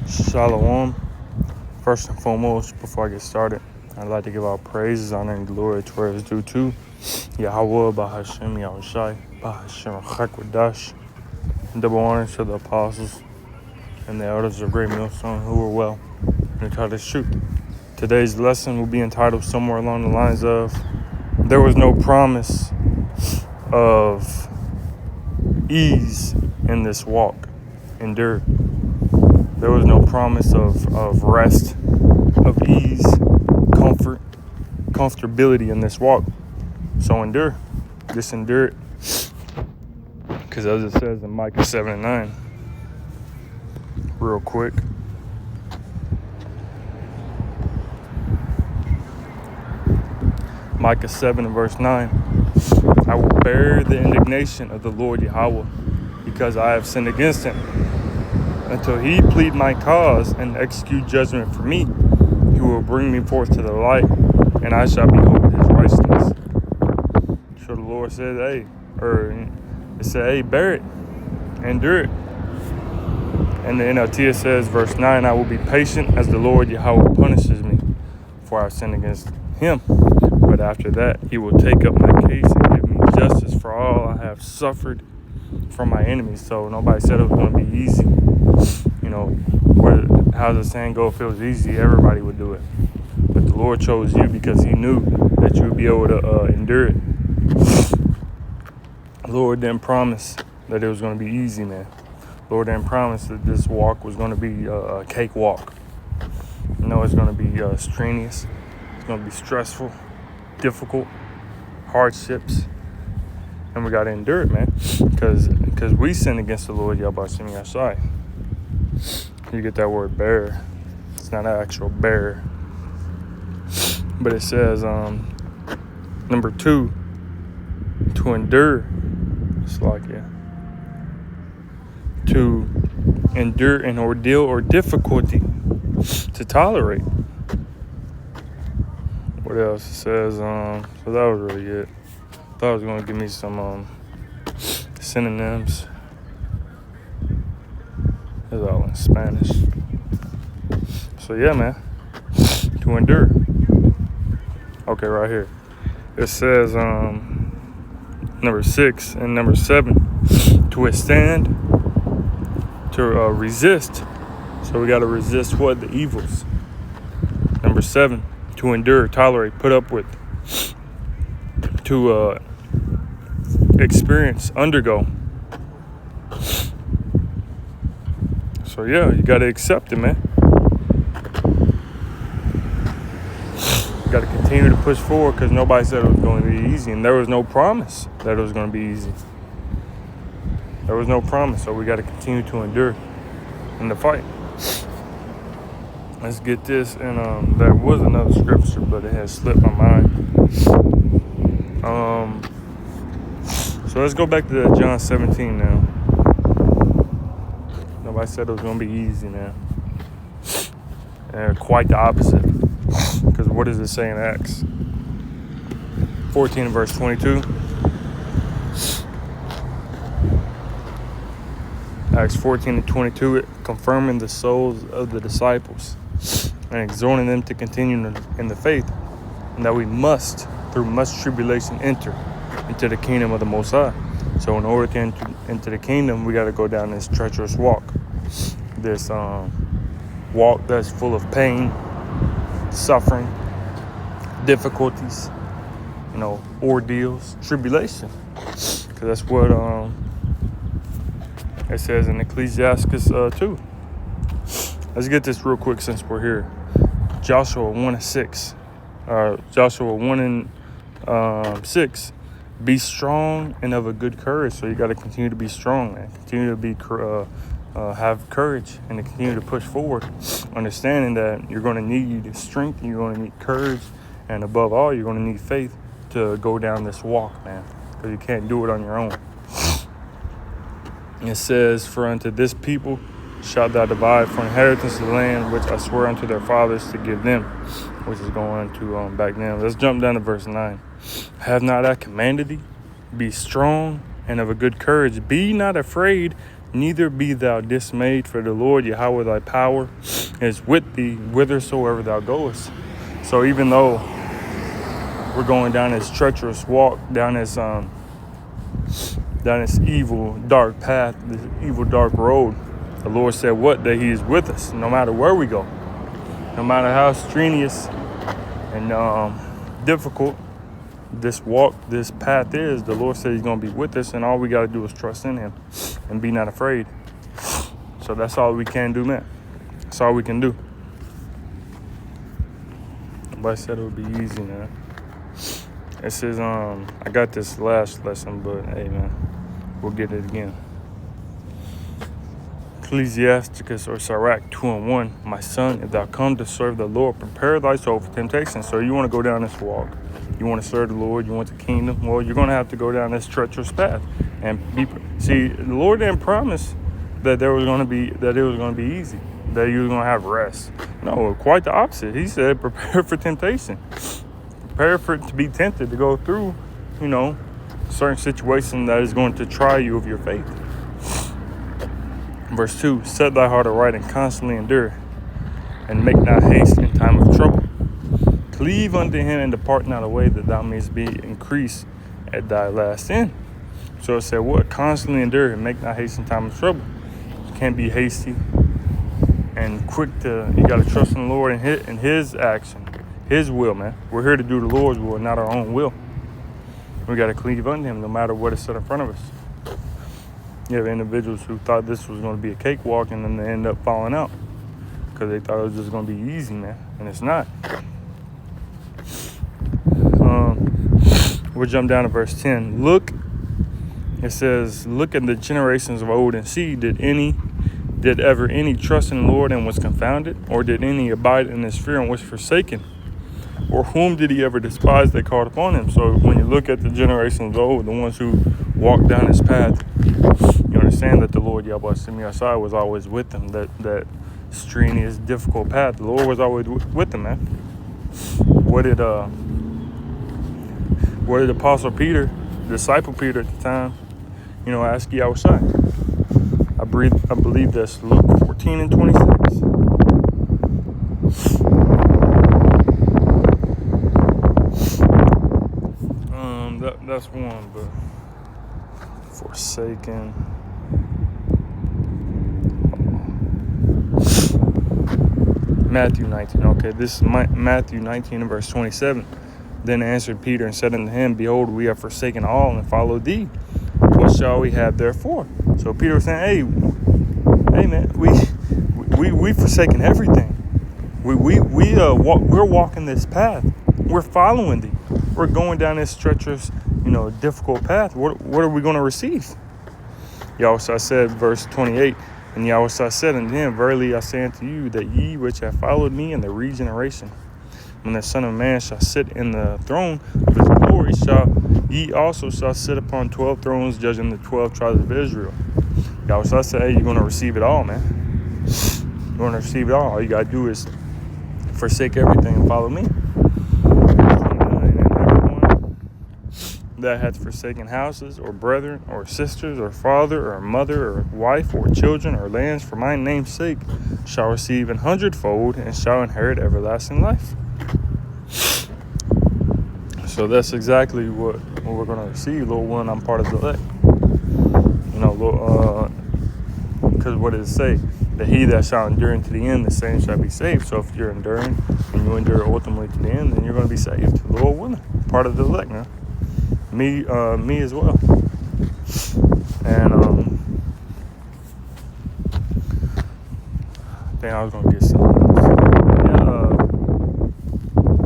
Shalom. First and foremost, before I get started, I'd like to give our praises, honor, and glory to where it's due to Yahweh, Bahashem, Yahushai, Bahashem, Chakwadash. Double honor to the apostles and the elders of Great Millstone who were well and taught us truth. Today's lesson will be entitled somewhere along the lines of, there was no promise of ease in this walk. Endure. There was no promise of rest, of ease, comfortability in this walk. So endure. Just endure it. Because as it says in Micah 7:9, real quick. Micah 7 and verse 9. I will bear the indignation of the Lord Yahweh, because I have sinned against him. Until he plead my cause and execute judgment for me, he will bring me forth to the light, and I shall behold his righteousness. So the Lord said, bear it, endure it. And the NLT it says, verse 9, I will be patient as the Lord Yahweh punishes me, for I have sinned against him. But after that, he will take up my case and give me justice for all I have suffered from my enemies. So nobody said it was going to be easy. How's the saying go? If it was easy, everybody would do it. But the Lord chose you because he knew that you would be able to endure it. The Lord didn't promise that it was going to be easy, man. The Lord didn't promise that this walk was going to be a cakewalk. No, it's going to be strenuous. It's going to be stressful, difficult, hardships. And we got to endure it, man. Because we sin against the Lord, Yahweh Shem Yashai. You get that word bear. It's not an actual bear. But it says, number 2, to endure. It's like, to endure an ordeal or difficulty. To tolerate. What else? It says, so that was really it. Thought it was going to give me some synonyms. It's all in Spanish. So yeah, man. To endure. Okay, right here. It says number 6 and number 7. To withstand. To resist. So we got to resist what? The evils. Number 7. To endure, tolerate, put up with. To experience, undergo. So yeah, you gotta accept it, man. You gotta continue to push forward because nobody said it was going to be easy, and there was no promise that it was going to be easy. There was no promise, so we gotta continue to endure in the fight. Let's get this, and there was another scripture, but it has slipped my mind. So let's go back to John 17 now. Nobody said it was going to be easy, man. And quite the opposite. Because what does it say in Acts 14 and verse 22? Acts 14 and 22, it confirming the souls of the disciples and exhorting them to continue in the faith, and that we must, through much tribulation, enter into the kingdom of the Most High. So in order to enter into the kingdom, we got to go down this treacherous walk. This walk that's full of pain, suffering, difficulties, ordeals, tribulation. Because that's what it says in Ecclesiastes 2. Let's get this real quick since we're here. Joshua 1 and 6. Joshua 1 and 6. Be strong and of a good courage. So you got to continue to be strong, man. Continue to be have courage and to continue to push forward, understanding that you're going to need strength, you're going to need courage, and above all, you're going to need faith to go down this walk, man, because you can't do it on your own. It says, for unto this people shalt thou divide for inheritance the land which I swear unto their fathers to give them, which is going to back then. Let's jump down to verse 9. Have not I commanded thee? Be strong and of a good courage. Be not afraid, Neither be thou dismayed, for the Lord Yahweh thy power is with thee whithersoever thou goest. So even though we're going down this treacherous walk, down this evil, dark path, this evil, dark road, the Lord said what? That he is with us no matter where we go. No matter how strenuous and difficult this walk, this path is, the Lord said he's going to be with us, and all we got to do is trust in him and be not afraid. So that's all we can do, man. That's all we can do. Nobody said it would be easy, man. It says, I got this last lesson, but hey, man, we'll get it again. Ecclesiasticus or Sirach 2:1. My son, if thou come to serve the Lord, prepare thy soul for temptation. So you want to go down this walk. You want to serve the Lord. You want the kingdom. Well, you're going to have to go down this treacherous path. And see, the Lord didn't promise that it was going to be easy, that you were going to have rest. No, quite the opposite. He said, prepare for temptation. Prepare for it to be tempted to go through, certain situation that is going to try you of your faith. Verse 2, set thy heart aright and constantly endure, and make not haste in time of trouble. Cleave unto him and depart not away, that thou mayest be increased at thy last end. So it said what? Constantly endure and make not haste in time of trouble. You can't be hasty and quick you got to trust in the Lord and his action, his will, man. We're here to do the Lord's will, not our own will. We got to cleave unto him no matter what is set in front of us. You have individuals who thought this was going to be a cakewalk, and then they end up falling out because they thought it was just going to be easy, man, and it's not. We'll jump down to verse 10. It says, look at the generations of old and see, did ever any trust in the Lord and was confounded? Or did any abide in his fear and was forsaken? Or whom did he ever despise that called upon him? So when you look at the generations of old, the ones who walked down this path, you understand that the Lord Yahweh Shemiyasai was always with them. That strenuous, difficult path, the Lord was always with them, man. What did Apostle Peter, disciple Peter at the time, ask Yahweh? I believe that's Luke 14:26. That's one, but forsaken. Matthew 19. Okay, this is Matthew 19 and verse 27. Then answered Peter and said unto him, behold, we have forsaken all and followed thee. What shall we have therefore? So Peter was saying, hey man, we forsaken everything. We're walking this path. We're following thee. We're going down this treacherous, difficult path. What are we going to receive? Yahweh said, verse 28, and Yahweh said unto him, verily I say unto you, that ye which have followed me in the regeneration, when the Son of Man shall sit in the throne of his glory, ye also shall sit upon 12 thrones, judging the 12 tribes of Israel. Yahweh said, hey, you're going to receive it all, man. You're going to receive it all. All you got to do is forsake everything and follow me. That hath forsaken houses, or brethren, or sisters, or father, or mother, or wife, or children, or lands for my name's sake, shall receive 100-fold, and shall inherit everlasting life. So that's exactly what we're going to receive, Lord willing. I'm part of the elect. Because what does it say? That he that shall endure unto the end, the same shall be saved. So if you're enduring, and you endure ultimately to the end, then you're going to be saved, Lord willing. Part of the elect, man. Me as well. And I think I was gonna get something else.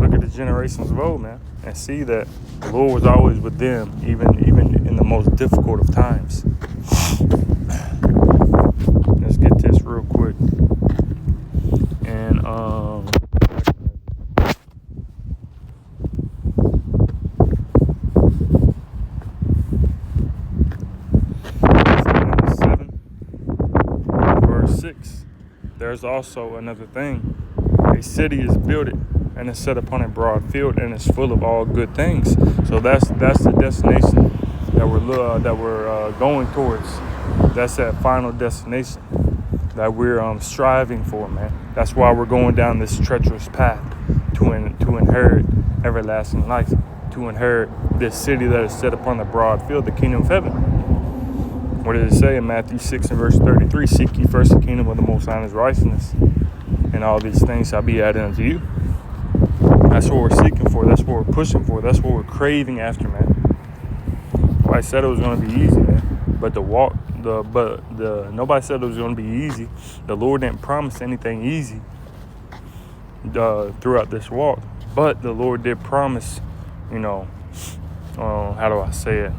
Look at the generations of old, man, and see that the Lord was always with them, even in the most difficult of times. Let's get this real quick. And there's also another thing. A city is builded and is set upon a broad field and is full of all good things. So that's the destination that we're going towards. That's that final destination that we're striving for, man. That's why we're going down this treacherous path to inherit everlasting life, to inherit this city that is set upon the broad field, the kingdom of heaven. What does it say in Matthew 6 and verse 33? Seek ye first the kingdom of the Most High and his righteousness, and all these things shall be added unto you. That's what we're seeking for. That's what we're pushing for. That's what we're craving after, man. Nobody said it was going to be easy, man. But nobody said it was going to be easy. The Lord didn't promise anything easy throughout this walk. But the Lord did promise, how do I say it?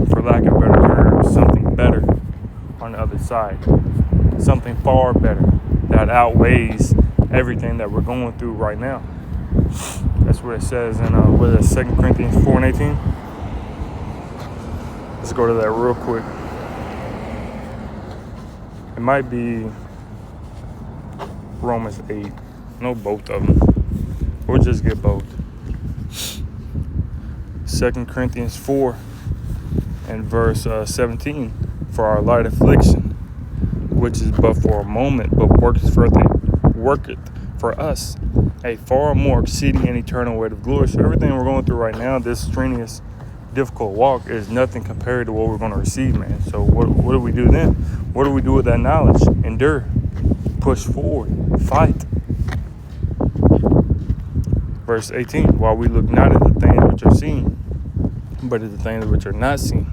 For lack of a better term, something better on the other side. Something far better that outweighs everything that we're going through right now. That's what it says in 2 Corinthians 4 and 18. Let's go to that real quick. It might be Romans 8. No, both of them. We'll just get both. 2 Corinthians 4 and verse 17. For our light affliction, which is but for a moment, but worketh for us a far more exceeding and eternal weight of glory. So everything we're going through right now, this strenuous, difficult walk, is nothing compared to what we're going to receive, man. So what do we do then? What do we do with that knowledge? Endure, push forward, fight. Verse 18, while we look not at the things which are seen, but at the things which are not seen.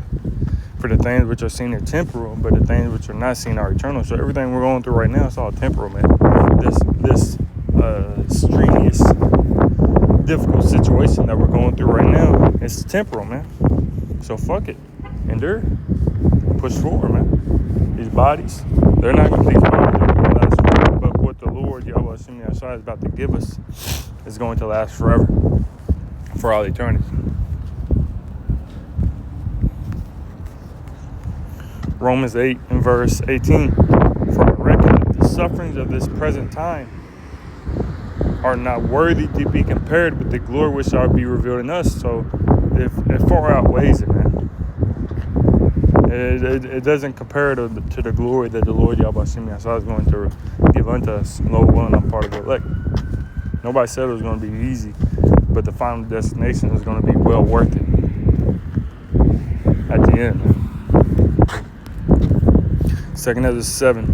For the things which are seen are temporal, but the things which are not seen are eternal. So everything we're going through right now, it's all temporal, man. This strenuous, difficult situation that we're going through right now, it's temporal, man. So fuck it. Endure. Push forward, man. These bodies, they're not going to last forever. But what the Lord, Yahweh Shemi Ashai, is about to give us is going to last forever. For all eternity. Romans 8 and verse 18. For I reckon that the sufferings of this present time are not worthy to be compared with the glory which shall be revealed in us. So it far outweighs it, man. It doesn't compare to the glory that the Lord Yahweh Shemi Ashai is going to give unto us. Lo, well, I'm part of the elect. Nobody said it was going to be easy, but the final destination is going to be well worth it at the end, man. 2 Ezra 7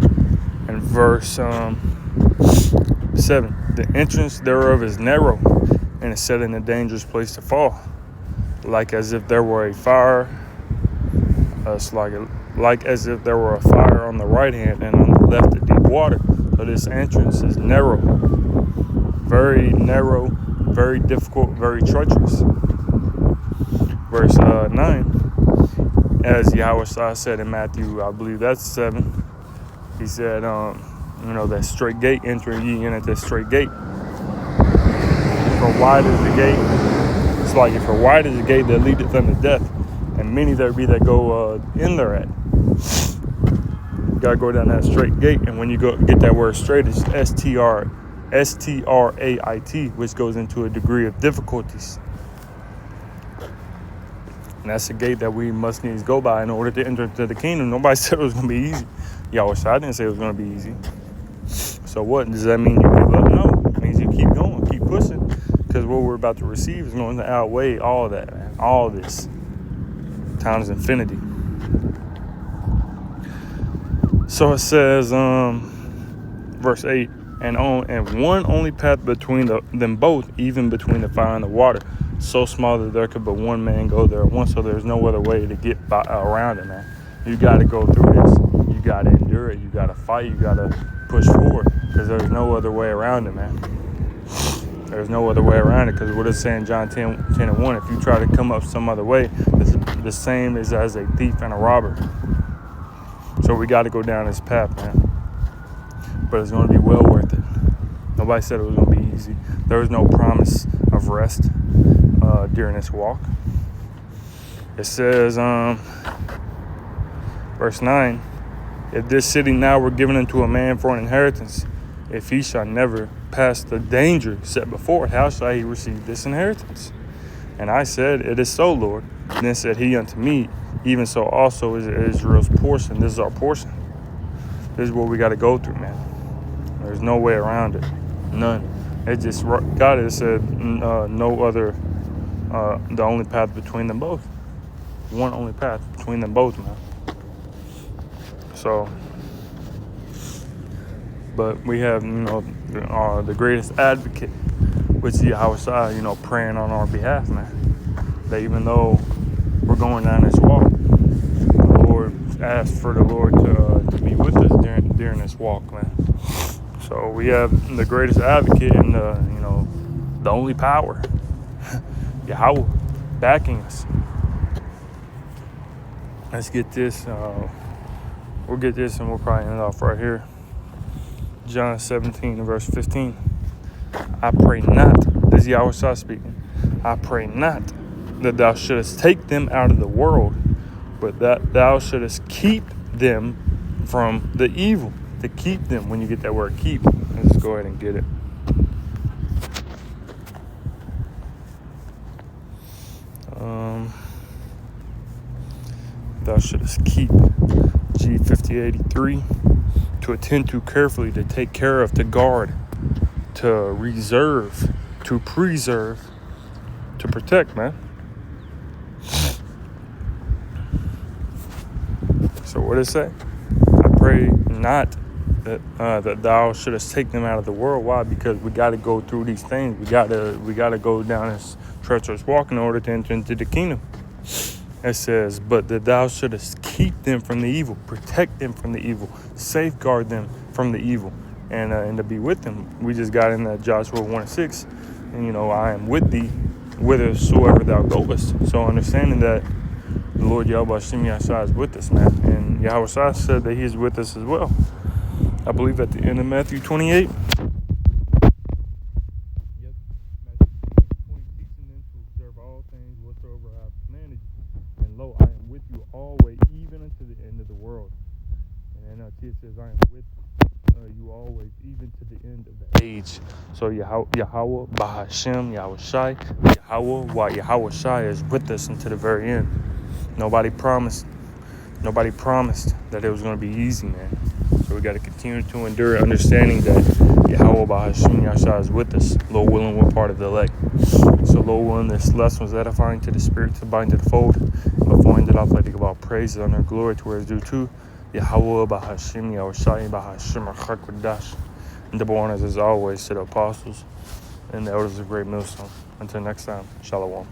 and verse 7. The entrance thereof is narrow, and is set in a dangerous place to fall, like as if there were a fire. It's like as if there were a fire on the right hand and on the left a deep water. So this entrance is narrow, very difficult, very treacherous. Verse 9. As Yahweh said in Matthew, I believe that's 7, he said, that straight gate, entering ye in at that straight gate. For wide is the gate, for wide is the gate that leadeth unto death, and many there be that go in thereat. You gotta go down that straight gate, and when you get that word straight, it's S-T-R-A-I-T, which goes into a degree of difficulties. And that's a gate that we must needs go by in order to enter into the kingdom. Nobody said it was going to be easy. Yahweh I didn't say it was going to be easy. So what? Does that mean you give up? No. It means you keep going, keep pushing. Because what we're about to receive is going to outweigh all of that, man. All of this. Times infinity. So it says, verse 8, and one only path between them both, even between the fire and the water. So small that there could but one man go there at once, so there's no other way to get around it, man. You got to go through this. You got to endure it. You got to fight. You got to push forward, because there's no other way around it, man. There's no other way around it, because what it's saying, John 10 and 1, if you try to come up some other way, it's the same as a thief and a robber. So we got to go down this path, man. But it's going to be well worth it. Nobody said it was going to be easy. There was no promise of rest during this walk. It says, verse 9, if this city now were given unto a man for an inheritance, if he shall never pass the danger set before it, how shall he receive this inheritance? And I said, It is so, Lord. Then said he unto me, Even so also is Israel's portion. This is our portion. This is what we got to go through, man. There's no way around it. None. It just, God has said no other, the only path between them both. One only path between them both, man. So, but we have, the greatest advocate, which is Yahweh, praying on our behalf, man. That even though we're going down this walk, the Lord asked for the Lord to be with us during this walk, man. So we have the greatest advocate and the only power, Yahweh, backing us. Let's get this. We'll get this and we'll probably end it off right here. John 17 and verse 15. I pray not, this is Yahweh speaking, I pray not that thou shouldest take them out of the world, but that thou shouldest keep them from the evil. To keep them, when you get that word keep, let's go ahead and get it. Thou shouldest keep, G5083, to attend to carefully, to take care of, to guard, to reserve, to preserve, to protect, man. So what does it say? I pray not that thou shouldest take them out of the world. Why? Because we got to go through these things. We got to go down this treacherous walk in order to enter into the kingdom. It says, but that thou shouldest keep them from the evil, protect them from the evil, safeguard them from the evil, and to be with them. We just got in that Joshua 1:6, and I am with thee whithersoever thou goest. So understanding that the Lord Yahweh Hashem Yahshua is with us, man, and Yahweh said that he is with us as well. I believe at the end of Matthew 28. Yep, Matthew 20, teaching them to observe all things whatsoever I have commanded you. And lo, I am with you always, even unto the end of the world. And it says, I am with you always, even to the end of the age. So Yahweh, Bahashem, Yahushai, Yahweh, while Yahushai is with us until the very end. Nobody promised that it was going to be easy, man. So we got to continue to endure, understanding that Yahweh Bahashem Yahshua is with us. Lord willing, we're part of the elect. So Lord willing, this lesson was edifying to the spirit, to bind to the fold. Before I end it off, I'd like to give all praise, honor, glory to where it's due to Yahweh Bahashem Yahushai Bahashem Chakwadash. And double honors as always to the apostles and the elders of Great Millstone. Until next time, Shalom.